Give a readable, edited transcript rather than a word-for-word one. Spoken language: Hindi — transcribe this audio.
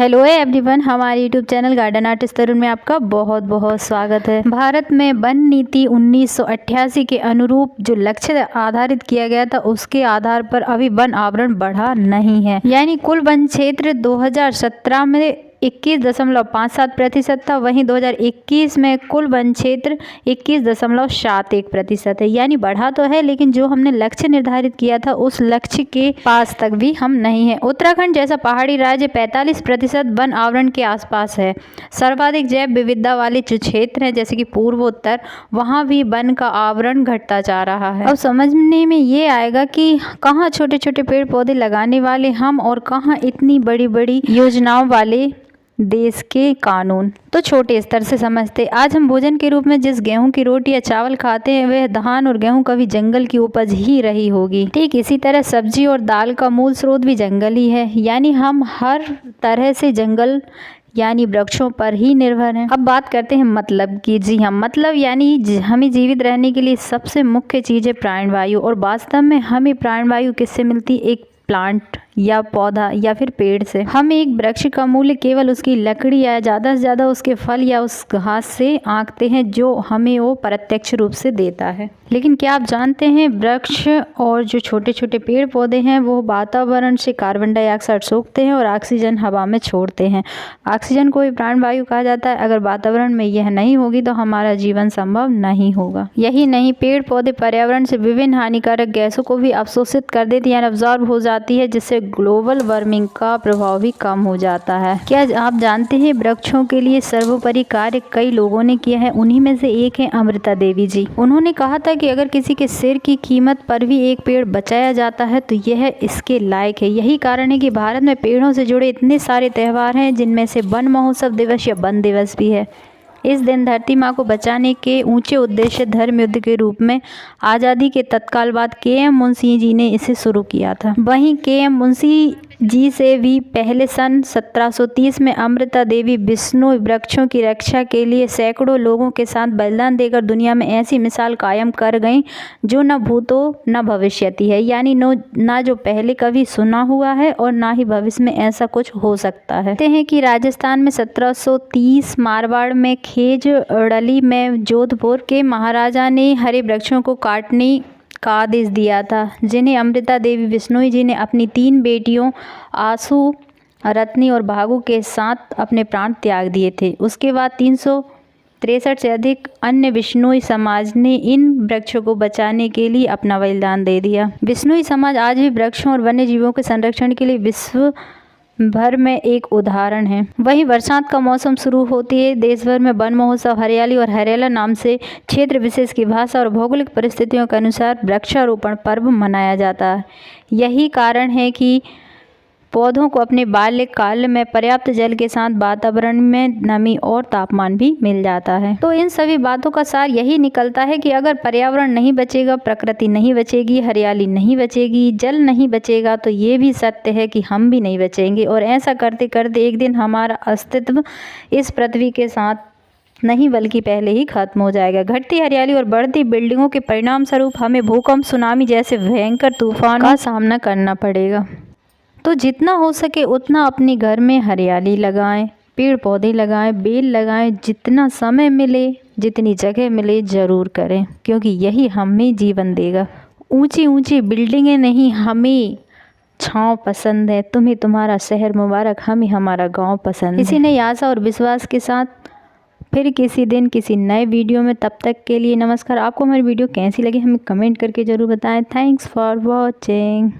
हेलो एवरीवन, हमारे यूट्यूब चैनल गार्डन आर्टिस्ट तरुण में आपका बहुत बहुत स्वागत है। भारत में वन नीति 1988 के अनुरूप जो लक्ष्य आधारित किया गया था उसके आधार पर अभी वन आवरण बढ़ा नहीं है। यानी कुल वन क्षेत्र 2017 में 21.57% था, वहीं 2021 में कुल वन क्षेत्र 21.71% है। यानी बढ़ा तो है, लेकिन जो हमने लक्ष्य निर्धारित किया था उस लक्ष्य के पास तक भी हम नहीं है। उत्तराखंड जैसा पहाड़ी राज्य 45% वन आवरण के आसपास है। सर्वाधिक जैव विविधता वाले जो क्षेत्र हैं जैसे कि पूर्वोत्तर, वहाँ भी वन का आवरण घटता जा रहा है। अब समझने में ये आएगा कि कहाँ छोटे छोटे पेड़ पौधे लगाने वाले हम और कहाँ इतनी बड़ी बड़ी योजनाओं वाले देश के कानून। तो छोटे स्तर से समझते, आज हम भोजन के रूप में जिस गेहूं की रोटी या चावल खाते हैं वह धान और गेहूं कभी जंगल की उपज ही रही होगी। ठीक इसी तरह सब्जी और दाल का मूल स्रोत भी जंगल ही है। यानी हम हर तरह से जंगल यानी वृक्षों पर ही निर्भर हैं। अब बात करते हैं मतलब की। जी हाँ, मतलब यानी हमें जीवित रहने के लिए सबसे मुख्य चीज़ है प्राणवायु। और वास्तव में हमें प्राणवायु किससे मिलती? एक प्लांट या पौधा या फिर पेड़ से। हम एक वृक्ष का मूल्य केवल उसकी लकड़ी या ज़्यादा से ज़्यादा उसके फल या उस घास से आंकते हैं जो हमें वो प्रत्यक्ष रूप से देता है। लेकिन क्या आप जानते हैं वृक्ष और जो छोटे छोटे पेड़ पौधे हैं वो वातावरण से कार्बन डाइऑक्साइड सोखते हैं और ऑक्सीजन हवा में छोड़ते हैं। ऑक्सीजन को भी प्राणवायु कहा जाता है। अगर वातावरण में यह नहीं होगी तो हमारा जीवन संभव नहीं होगा। यही नहीं, पेड़ पौधे पर्यावरण से विभिन्न हानिकारक गैसों को भी अवशोषित कर देती है, अब्जॉर्ब हो जाती है, जिससे ग्लोबल वार्मिंग का प्रभाव भी कम हो जाता है। क्या आप जानते हैं वृक्षों के लिए सर्वोपरि कार्य कई लोगों ने किया है? उन्हीं में से एक है अमृता देवी जी। उन्होंने कहा था कि अगर किसी के सिर की कीमत पर भी एक पेड़ बचाया जाता है तो यह इसके लायक है। यही कारण है कि भारत में पेड़ों से जुड़े इतने सारे त्यौहार हैं, जिनमें से वन महोत्सव दिवस या वन दिवस भी है। इस दिन धरती माँ को बचाने के ऊंचे उद्देश्य धर्म युद्ध के रूप में आज़ादी के तत्काल बाद के.एम. मुंशी जी ने इसे शुरू किया था। वहीं के.एम. मुंशी जी से भी पहले सन 1730 में अमृता देवी बिश्नोई वृक्षों की रक्षा के लिए सैकड़ों लोगों के साथ बलिदान देकर दुनिया में ऐसी मिसाल कायम कर गईं जो न भूतो न भविष्यति है। यानी ना जो पहले कभी सुना हुआ है और ना ही भविष्य में ऐसा कुछ हो सकता है। कहते हैं कि राजस्थान में 1730, मारवाड़ में खेजड़ली में जोधपुर के महाराजा ने हरे वृक्षों को काटने का आदेश दिया था, जिन्हें अमृता देवी बिश्नोई जी ने अपनी 3 बेटियों आशु, रत्नी और भागु के साथ अपने प्राण त्याग दिए थे। उसके बाद 363 से अधिक अन्य बिश्नोई समाज ने इन वृक्षों को बचाने के लिए अपना बलिदान दे दिया। बिश्नोई समाज आज भी वृक्षों और वन्य जीवों के संरक्षण के लिए विश्व भर में एक उदाहरण है। वहीं बरसात का मौसम शुरू होती है, देश भर में वन महोत्सव हरियाली और हरेला नाम से क्षेत्र विशेष की भाषा और भौगोलिक परिस्थितियों के अनुसार वृक्षारोपण पर्व मनाया जाता है। यही कारण है कि पौधों को अपने बाल्यकाल में पर्याप्त जल के साथ वातावरण में नमी और तापमान भी मिल जाता है। तो इन सभी बातों का सार यही निकलता है कि अगर पर्यावरण नहीं बचेगा, प्रकृति नहीं बचेगी, हरियाली नहीं बचेगी, जल नहीं बचेगा, तो ये भी सत्य है कि हम भी नहीं बचेंगे। और ऐसा करते करते एक दिन हमारा अस्तित्व इस पृथ्वी के साथ नहीं बल्कि पहले ही खत्म हो जाएगा। घटती हरियाली और बढ़ती बिल्डिंगों के परिणाम स्वरूप हमें भूकंप, सुनामी जैसे भयंकर तूफान का सामना करना पड़ेगा। तो जितना हो सके उतना अपने घर में हरियाली लगाएं, पेड़ पौधे लगाएं, बेल लगाएं। जितना समय मिले, जितनी जगह मिले ज़रूर करें, क्योंकि यही हमें जीवन देगा। ऊंची ऊंची बिल्डिंगें नहीं, हमें छाँव पसंद है। तुम्हें तुम्हारा शहर मुबारक, हमें हमारा गांव पसंद है। इसी नई आशा और विश्वास के साथ फिर किसी दिन किसी नए वीडियो में, तब तक के लिए नमस्कार। आपको हमारी वीडियो कैसी लगी हमें कमेंट करके ज़रूर बताएं। Thanks for watching.